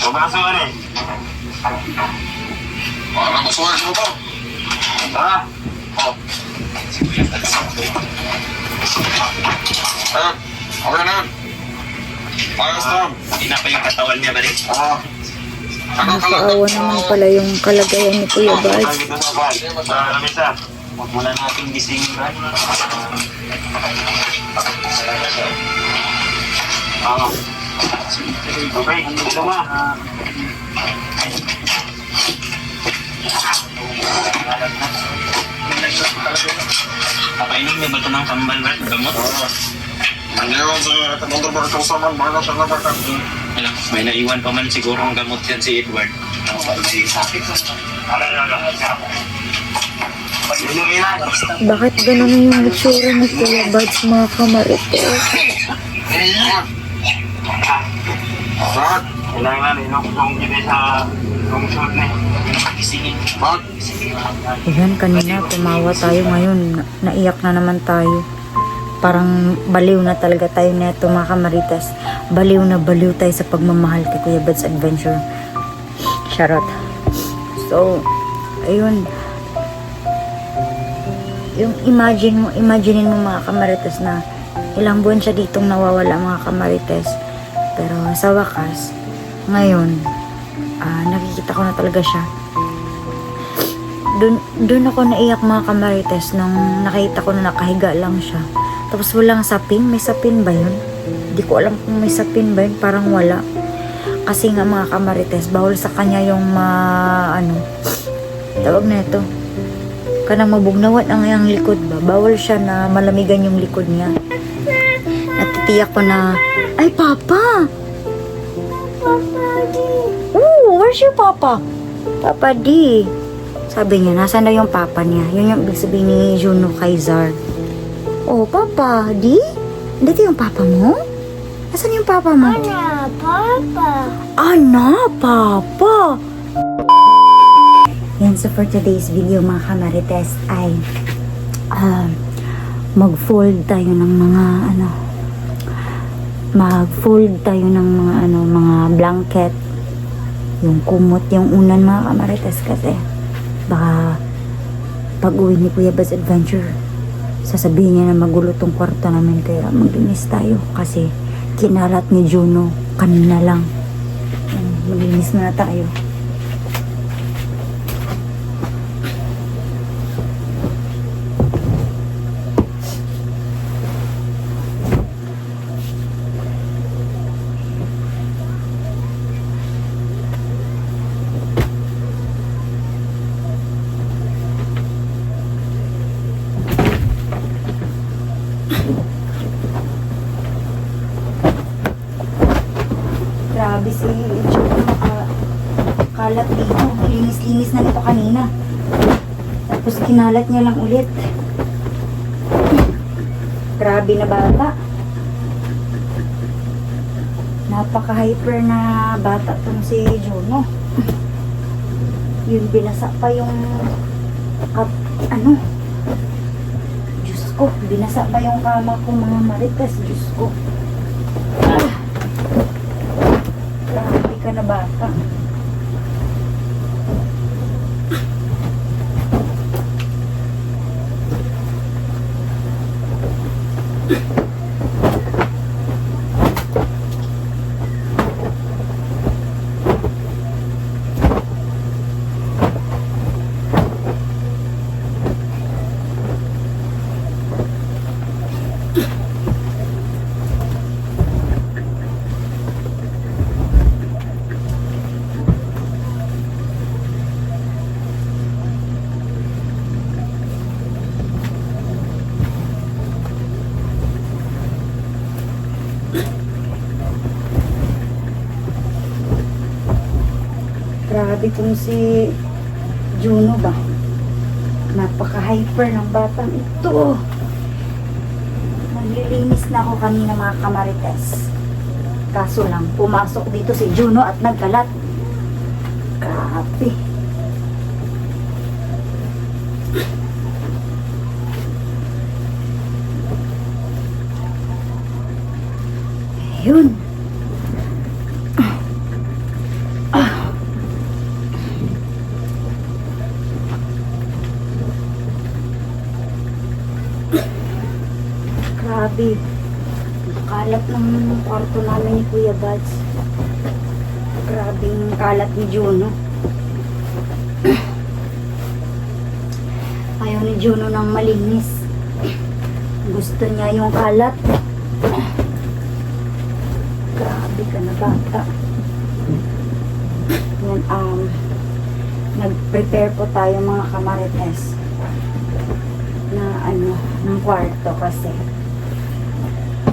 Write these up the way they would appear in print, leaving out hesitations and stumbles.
Pumasok ka rin. Parang masuha sa motor. Ha? Okay na. Ayos na. Hindi na pa yung katawan niya ba rin? Nakakaawa naman pala yung kalagayan ni Kuya Baz. Lamisa. Huwag mo na nating gising ba? Okay, ito nga. Kapainig niya ba ito ng kambal ba? Gamot? Nandiyan sa motor ba ito sa man. Bahala siya na baka. May naiwan pa man siguro ang gamot yan si Edward. Bakit ganun na yung itsura ni Kuya Baz, mga kamarites? Bakit? Kailangan inokong gini sa lungsod na. Bakit? Ayan, kanina tumawa tayo, ngayon naiyak na naman tayo. Parang baliw na talaga tayo neto, mga kamarites. Baliw na baliw tayo sa pagmamahal kay Kuya Baz Adventure. Charot. So, ayun. Yung imagine mo mga kamarites na ilang buwan siya ditong nawawala, mga kamarites. Pero sa wakas, ngayon, nakikita ko na talaga siya. Doon ako naiyak, mga kamarites, nung nakita ko na nakahiga lang siya. Tapos walang sapin. May sapin ba yun? Hindi ko alam kung may sapin ba yun. Parang wala. Kasi nga, mga kamarites, bawal sa kanya yung tawag na ito. Kanang mabugnawan ang iyang likod ba? Bawal siya na malamigan yung likod niya. Natitiyak ko na, ay, Papa! Papa D! Oh, where's your Papa? Papa D! Sabi niya, nasaan na yung Papa niya? Yun yung ibig sabihin ni Juno Kaizar. Oh, Papa D? Dito yung Papa mo? Nasaan yung Papa mo? Ana, Papa. Ana, Papa! Yan, so for today's video, mga kamarites, ay mag-fold tayo ng mga mga blanket, yung kumot, yung unan, mga kamarites, kasi baka pag uwi ni Kuya Baz Adventure, sasabihin niya na magulo tong kwarto namin, kaya maglinis tayo kasi kinalat ni Juno kanina lang. Maglinis na tayo. Grabe si Juno, kalat dito. Linis-linis na nito kanina. Tapos kinalat niya lang ulit. Grabe na bata. Napaka-hyper na bata tong si Juno. Yung binasa pa yung Diyos ko, binasa pa yung kama ko, mga marites. Diyos ko. Grabe ka na bata. Grabe itong si Juno ba? Napaka-hyper ng batang ito. Naglilinis na ako kanina, mga kamarites. Kaso lang, pumasok dito si Juno at nagkalat. Grabe. Ayun. Grabe. Kalat ng kwarto namin ni Kuya Buds. Grabe yung kalat ni Juno. Ayaw ni Juno ng malinis. Gusto niya yung kalat. Grabe ka na bata. Yan, nag-prepare po tayo mga kamarites na ng kwarto kasi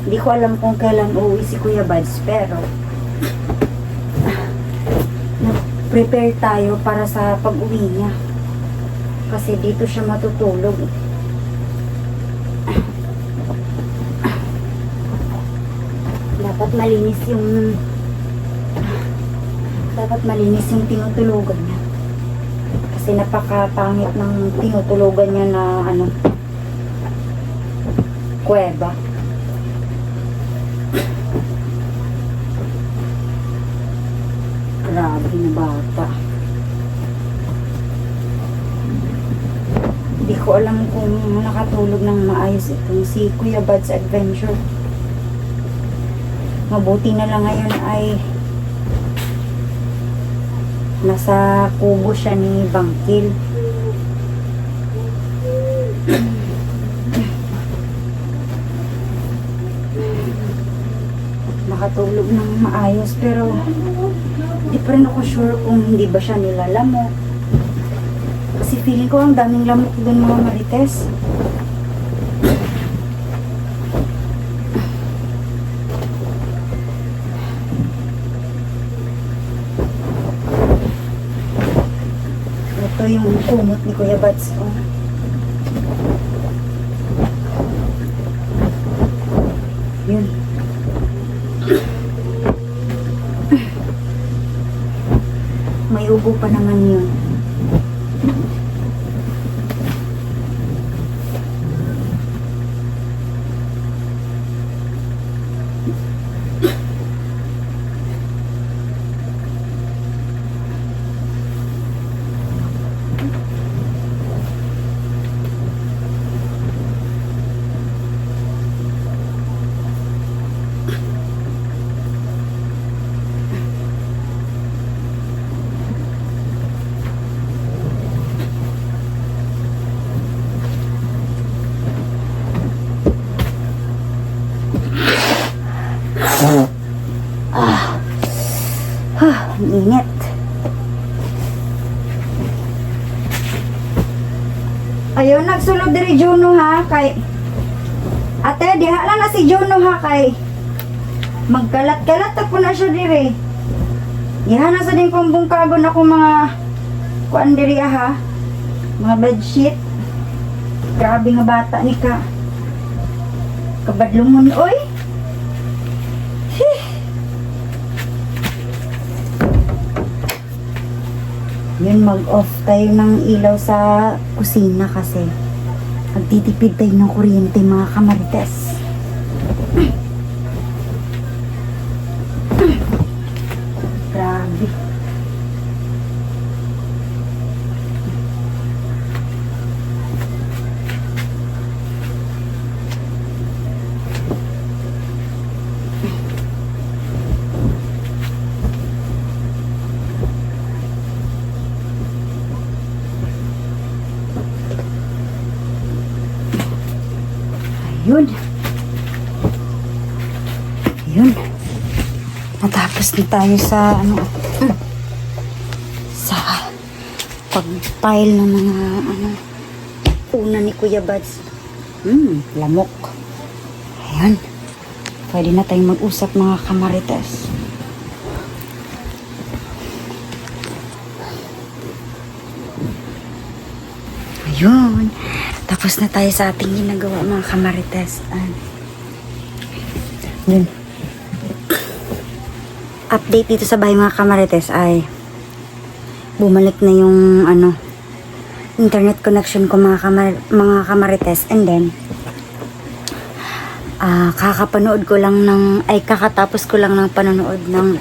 hindi ko alam kung kailan uuwi si Kuya Buds, pero nag-prepare tayo para sa pag-uwi niya kasi dito siya matutulog. Dapat malinis yung tinutulugan niya kasi napakapangit ng tinutulugan niya na kuweba. Grabe na bata. Hindi ko alam kung nakatulog ng maayos itong si Kuya Buds Adventure. Mabuti na lang ngayon ay nasa kubo siya ni Bangkil. Nakatulog ng maayos pero di pa rin ako sure kung hindi ba siya nilalamok. Kasi feeling ko ang daming lamok dun mga marites. Ito yung kumot ni Kuya Buds. Oh. Yun. May ubo pa naman yun. Ang init. Ayaw nagsulod diri Juno ha kay ate diha lang na si Juno ha kay magkalat-kalat po na siya diri. Diha na sa din kong bungkagon ako mga kuan diri ha. Mga bedsheet. Grabe nga bata ni ka. Kabadlungon oy. Yun, mag-off tayo ng ilaw sa kusina kasi magtitipid tayo ng kuryente mga kamarites. Grabe. Yun. Yun. Natapos na tayo sa sa pag-pile ng mga una ni Kuya Buds. Lamok. Ayan. Pwede na tayong mag-usap mga kamarites. Ayun. Tapos na tayo sa ating ginagawa mga kamarites. Yun. Update dito sa bahay mga kamarites ay bumalik na yung internet connection ko mga kamarites, and then kakapanood ko lang kakatapos ko lang ng panonood ng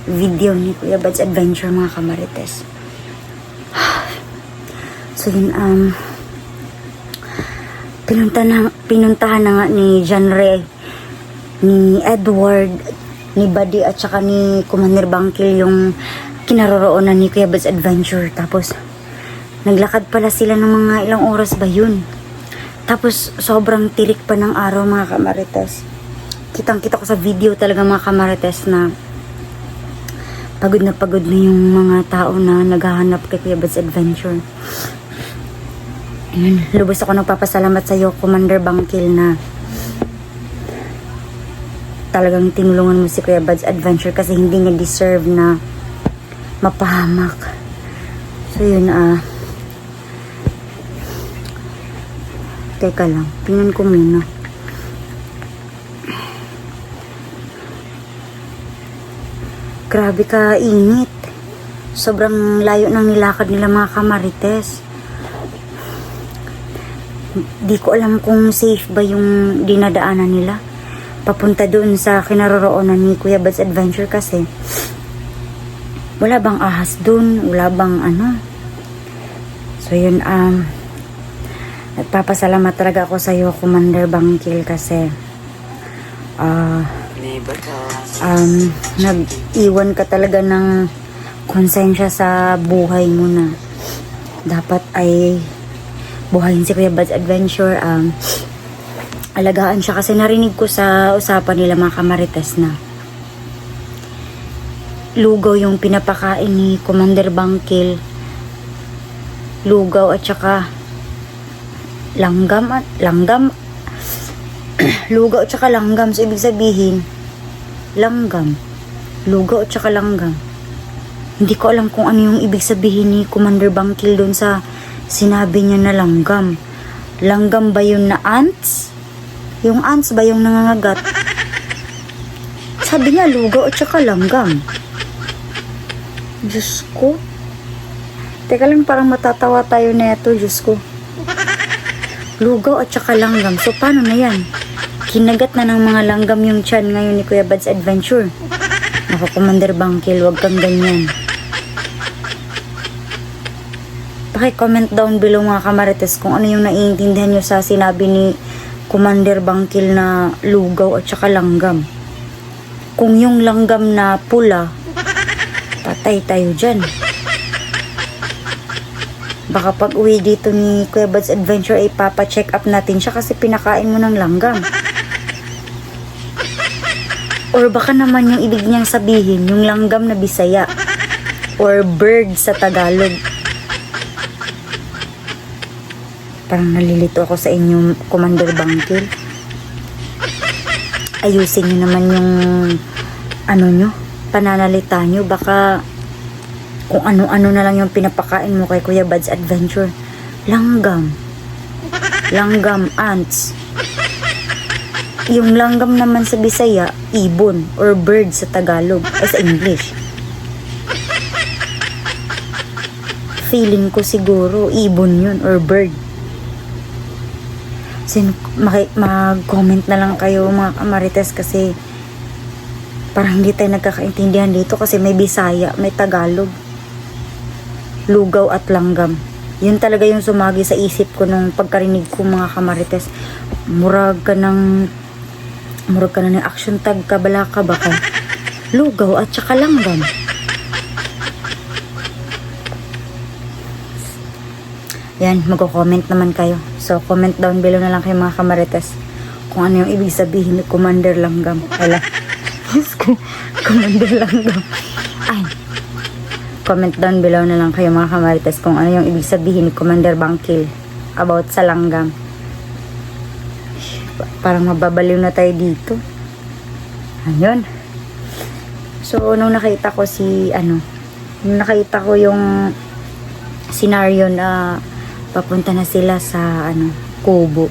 video ni Kuya Buds Adventure mga kamarites. So yun, pinuntahan na nga ni John Ray, ni Edward, ni Buddy at saka ni Commander Bangkil yung kinaroroonan ni Kuya Bud's Adventure. Tapos naglakad pala sila ng mga ilang oras ba yun. Tapos sobrang tirik pa ng araw mga kamarites. Kitang-kita ko sa video talaga mga kamarites na pagod na yung mga tao na naghahanap kay Kuya Bud's Adventure. Lubos ako nagpapasalamat sa iyo, Commander Bangkil, na talagang tinulungan mo si Kuya Bud's Adventure kasi hindi niya deserve na mapahamak. So yun, teka lang, tingnan ko muna. Grabe ka init. Sobrang layo ng nilakad nila mga kamarites. Di ko alam kung safe ba yung dinadaanan nila papunta doon sa kinaroroonan ni Kuya Bud's Adventure kasi wala bang ahas doon, wala bang ano. So yun, nagpapasalamat talaga ako sa iyo, Commander Bangkil, kasi nag-iwan ka talaga ng konsensya sa buhay mo na dapat ay buhayin si Kuya Bud's Adventure. Alagaan siya kasi narinig ko sa usapan nila mga kamarites na lugaw yung pinapakain ni Commander Bangkil, lugaw at saka langgam lugaw at saka langgam. So ibig sabihin langgam, lugaw at saka langgam. Hindi ko alam kung ano yung ibig sabihin ni Commander Bangkil doon sa sinabi niya na langgam. Langgam ba yun na ants? Yung ants ba yung nangangagat? Sabi niya lugaw at saka langgam. Diyos ko. Teka lang, parang matatawa tayo na ito, Diyos ko. Lugaw at saka langgam. So paano na yan? Kinagat na ng mga langgam yung tiyan ngayon ni Kuya Bud's Adventure. Ako, Commander Bangkil, wag kang ganyan. Paki-comment down below mga kamarites kung ano yung naiintindihan nyo sa sinabi ni Commander Bangkil na lugaw at saka langgam. Kung yung langgam na pula, patay tayo dyan. Baka pag uwi dito ni Kuya Bud's Adventure ay papa-check up natin siya kasi pinakain mo ng langgam. Or baka naman yung ibig niyang sabihin, yung langgam na Bisaya or bird sa Tagalog. Parang nalilito ako sa inyo, Commander Bangkil. Ayusin nyo naman yung ano nyo, pananalita nyo. Baka kung ano-ano na lang yung pinapakain mo kay Kuya Bud's Adventure. Langgam, ants. Yung langgam naman sa Bisaya, ibon or bird sa Tagalog, sa English. Feeling ko siguro ibon yun or bird. Mag-comment na lang kayo mga kamarites kasi parang hindi tayo nagkakaintindihan dito kasi may Bisaya, may Tagalog. Lugaw at langgam. Yun talaga yung sumagi sa isip ko nung pagkarinig ko mga kamarites. Murag ka na ng action tag ka, bala ka baka. Lugaw at saka langgam. Yan, mag-comment naman kayo. So, comment down below na lang kayo mga kamarites kung ano yung ibig sabihin ni Commander Langgam. Wala. Commander Langgam. Ay. Comment down below na lang kayo mga kamarites kung ano yung ibig sabihin ni Commander Bangkil about sa langgam. Parang mababaliw na tayo dito. Ayun. So, nung nakita ko yung scenario na papunta na sila sa kubo,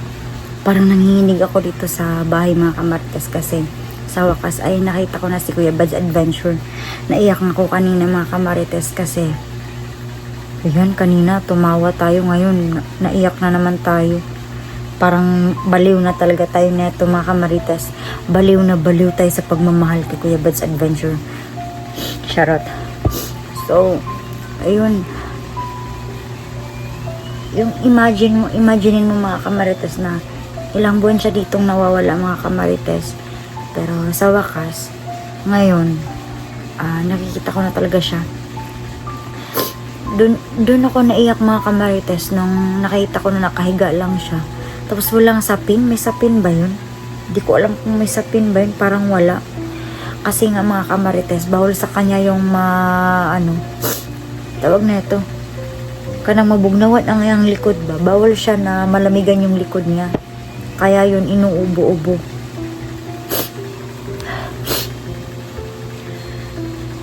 parang nanginginig ako dito sa bahay mga kamarites kasi sa wakas ay nakita ko na si Kuya Bud's Adventure. Naiyak nga ako kanina mga kamarites kasi ayan, kanina tumawa tayo, ngayon naiyak na naman tayo. Parang baliw na talaga tayo neto mga kamarites. Baliw na baliw tayo sa pagmamahal kay Kuya Bud's Adventure. Charot. So ayun, yung imagine mo mga kamarites na Ilang buwan siya ditong nawawala mga kamarites. Pero sa wakas, ngayon, nakikita ko na talaga siya. Doon ako naiyak mga kamarites nung nakita ko na nakahiga lang siya. Tapos walang sapin. May sapin ba yun? Di ko alam kung may sapin ba yun. Parang wala. Kasi nga mga kamarites, bawal sa kanya yung tawag na ito. Kanang mabugnawat ang iyang likod ba? Bawal siya na malamigan yung likod niya. Kaya yun, inuubo-ubo.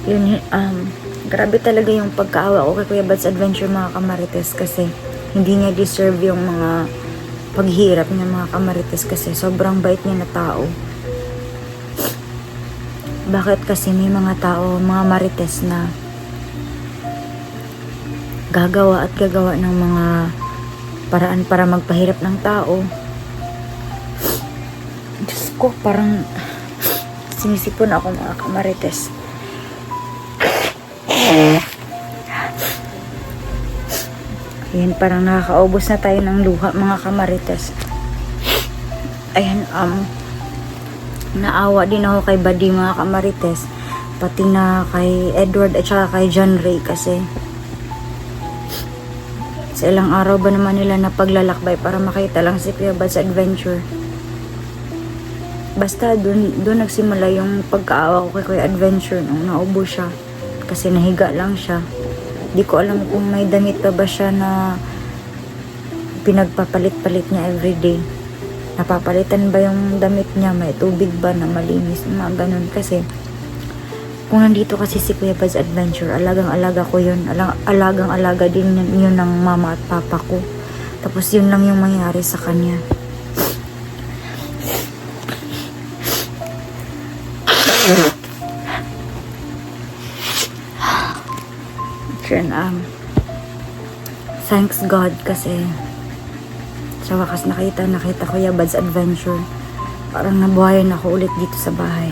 Yun, grabe talaga yung pagkaawa ko kay Kuya Bad's Adventure mga kamarites kasi hindi niya deserve yung mga paghirap niya mga kamarites kasi sobrang bait niya na tao. Bakit kasi may mga tao, mga marites na gagawa at gagawa ng mga paraan para magpahirap ng tao. Diyos ko, parang sinisipon ako mga kamarites. Ayan, parang nakakaubos na tayo ng luha mga kamarites. Ayan, naawa din ako kay Buddy mga kamarites, pati na kay Edward at saka kay John Ray kasi sa ilang araw ba naman nila na paglalakbay para makita lang si Kuya Bad's Adventure. Basta dun nagsimula yung pagkaawa ko kay Kuya Adventure nung naubo siya kasi nahiga lang siya. Di ko alam kung may damit pa ba siya na pinagpapalit-palit niya everyday. Napapalitan ba yung damit niya? May tubig ba na malinis? Mga ganun. Kasi kung nandito kasi si Kuya Bad's Adventure, alagang-alaga ko yun. Alagang-alaga din yun ng mama at papa ko. Tapos yun lang yung mangyari sa kanya. Thanks God kasi sa wakas nakita Kuya Bad's Adventure. Parang nabuhayan ako ulit dito sa bahay.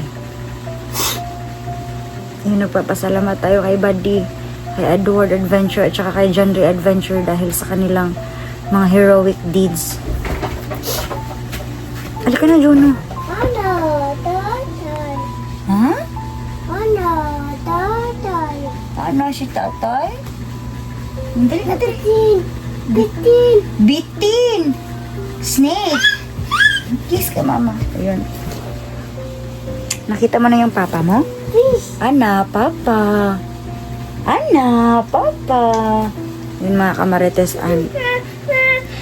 Yung nagpapasalamat tayo kay Buddy, kay Edward Adventure at saka kay John Ray Adventure dahil sa kanilang mga heroic deeds. Halika na, Juno. Ano, tatay? Ha? Ano, tatay? Ano si tatay? Dali na, dali. Bitin. Bitin! Snake! Kiss ka, mama. Ayun. Nakita mo na yung papa mo? Fish. Ana, papa. Ana, papa. Yun mga kamarites,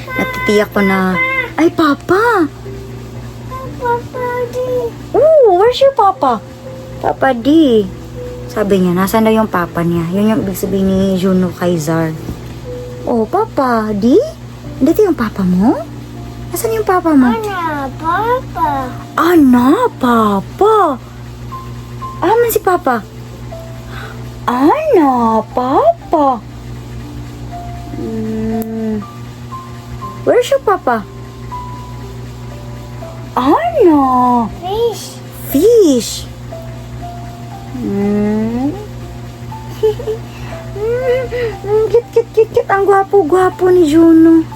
natitiyak ko na, ay, papa! Papa di. Ooh, where's your papa? Papa D. Sabi niya, nasaan na yung papa niya? Yun yung ibig sabihin ni Juno Kaizar. Oh, papa D? Dito yung papa mo? Nasaan yung papa mo? Ano, papa? Ana, papa. Aman si papa. Ana, papa. Where's your papa? Ana. Fish. Fish. Cute. Ang gwapo ni Juno.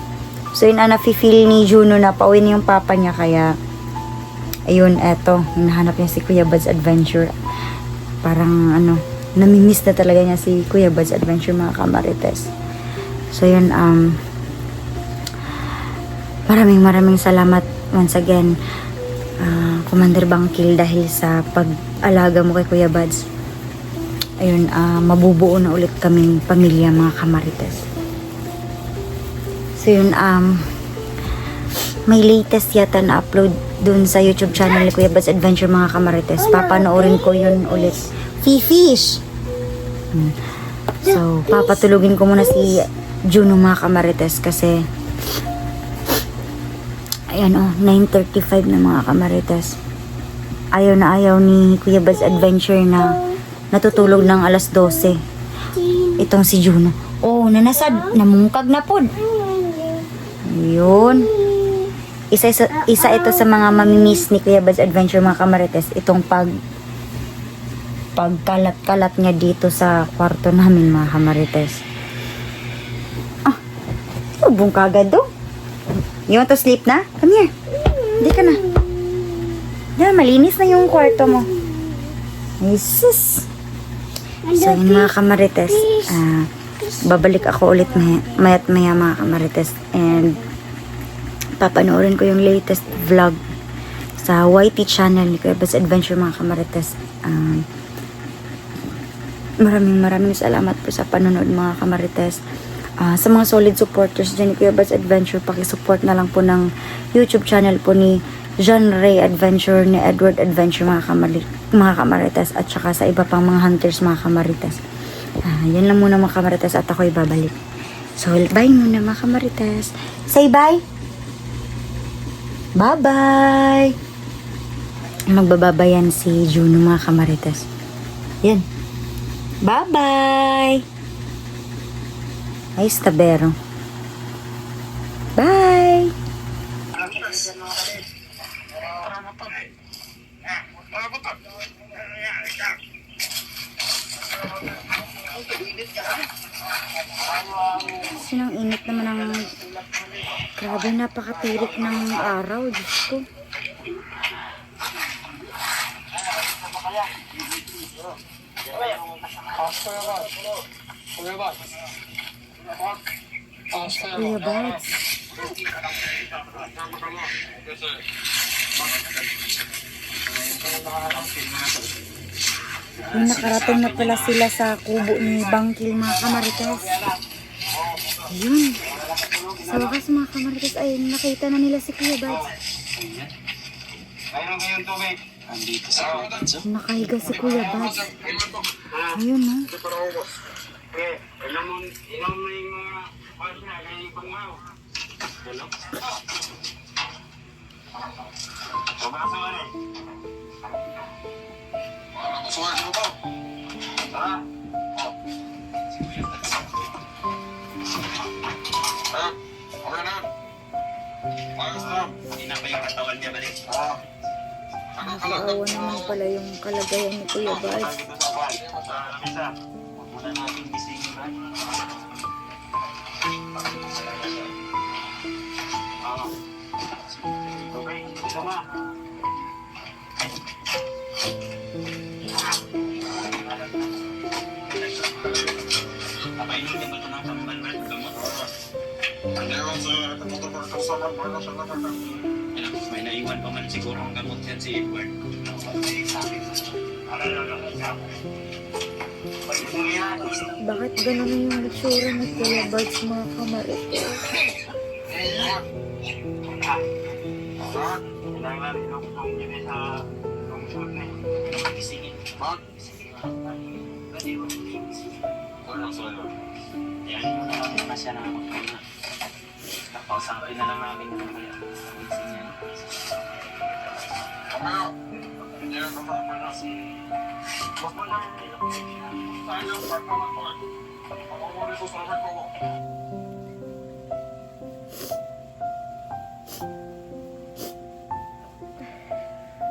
So yun, nafe-feel ni Juno na pauwi na yung papa niya. Kaya, ayun, eto. Hinahanap niya si Kuya Bad's Adventure. Parang, namimiss na talaga niya si Kuya Bad's Adventure, mga kamarites. So yun, maraming salamat once again, Commander Bangkil, dahil sa pag-alaga mo kay Kuya Bad's. Ayun, mabubuo na ulit kaming pamilya, mga kamarites. So yun, may latest yata na upload dun sa YouTube channel ni Kuya Bad's Adventure, mga kamarites. Papanoorin ko yun ulit. Fish! So, papatulugin ko muna si Juno, mga kamarites, kasi ayan 9:35 na, mga kamarites. Ayaw na ayaw ni Kuya Bad's Adventure na natutulog ng alas 12. Itong si Juno. Oh, nanasad, namungkag na pod. Yun. Isa ito sa mga mamimiss ni Kuya Bad's Adventure, mga kamarites. Itong pagkalat-kalat niya dito sa kwarto namin, mga kamarites. Ubong kagad do. You want to sleep na? Come here. Hindi ka na. Yan, malinis na yung kwarto mo. Jesus. So, yun mga kamarites. Babalik ako ulit mayat maya mga kamarites. And, papanoorin ko yung latest vlog sa YT channel ni Kuya Bad's Adventure mga kamarites. Maraming salamat po sa panonood mga kamarites. Sa mga solid supporters dyan ni Kuya Bad's Adventure, pakisupport na lang po ng YouTube channel po ni John Ray Adventure, ni Edward Adventure mga kamarites, at saka sa iba pang mga hunters mga kamarites. Yan lang muna mga kamarites at ako'y babalik. So, bye muna mga kamarites. Say bye! Bye-bye! Magbababayan si Juno mga kamarites. Yan. Bye-bye! Ay, stabero. Bye! Sinang init naman ang... Grabe, napakatirik ng araw. Diyos ko. Kuya Bads. Yung nakarating na pala sila sa kubo ni Bangkil mga kamarites. Ayun. Sa wakas mga kamarites ay nakita na nila si Kuya Bads. Mayroon kayong tubig. Andito sa Kuya Bads. Nakahiga si Kuya Bads. Ayun ha. Okay, inom mo yung mga pass na ganyan pangmaw. Hello? Pabaso ka rin. Suwan mo ba? Ha? Okay na. Ayos na. Hindi na pa yung katawan niya balik. Nakakaawa naman pala yung kalagayan ni Kuya Bads. Dito sa kwan. Sa lamisa. Huwag muna natin gisingin ba? Okay, ito na. Napainutin ba ito ng pambanban? Gamot? Ngayon sa motor pa ito sa mga siya na May naiwan pa man siguro ang gamot yan si Edward. Bakit ganun na yung itsura ni Kuya Bads mga kamarites? Kailangan ilugtong yun sa lungsod na gisingin. Ano sa iyo? Yan, natin na siya na magpuna. Kapausapin na lang namin yung mga gising yan. Kamaya. Hindi na naman na. Huwag mo lang Tayo, pagkaman ko. Ako mo rin sa ko.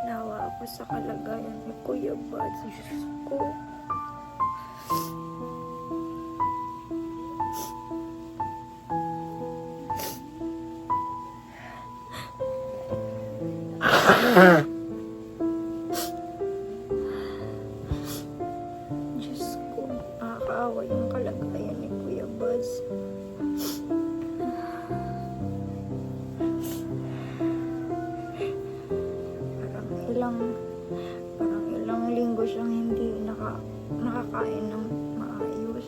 Nawa ako sa kalagayan ni Kuya Bads. Diyos ko. Diyos ko. Nakakaawa yung kalagayan ni Kuya Bads. Parang ilang linggo siyang hindi nakakain ng maayos.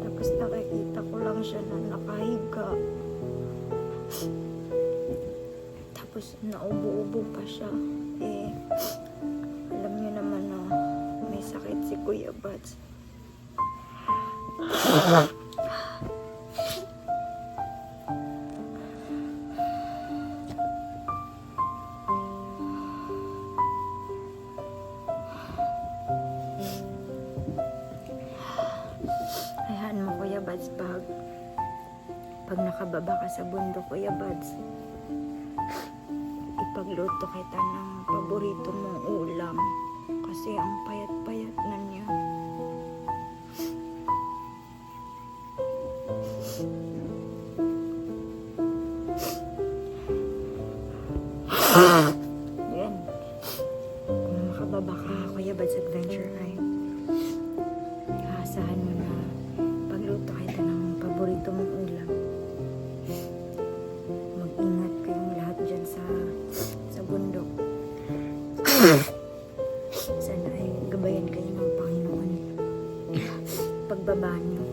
Tapos nakikita ko lang siya na nakahiga. Tapos naubo-ubo pa siya. Alam niyo naman na may sakit si Kuya Bads. Ayan mo Kuya Bads pag nakababa ka sa bundok Kuya Bads, ipagluto kita ng paborito mong ulam kasi ang payat-payat na niya. Yan. Kung makababa ka, Kuya Bad's Adventure ay aasahan mo na pagluto kita ng paborito mong ulam. Mag-ingat kayong lahat dyan sa bundok. Sana ay gabayan kayo ng Panginoon. Pagbaba niyo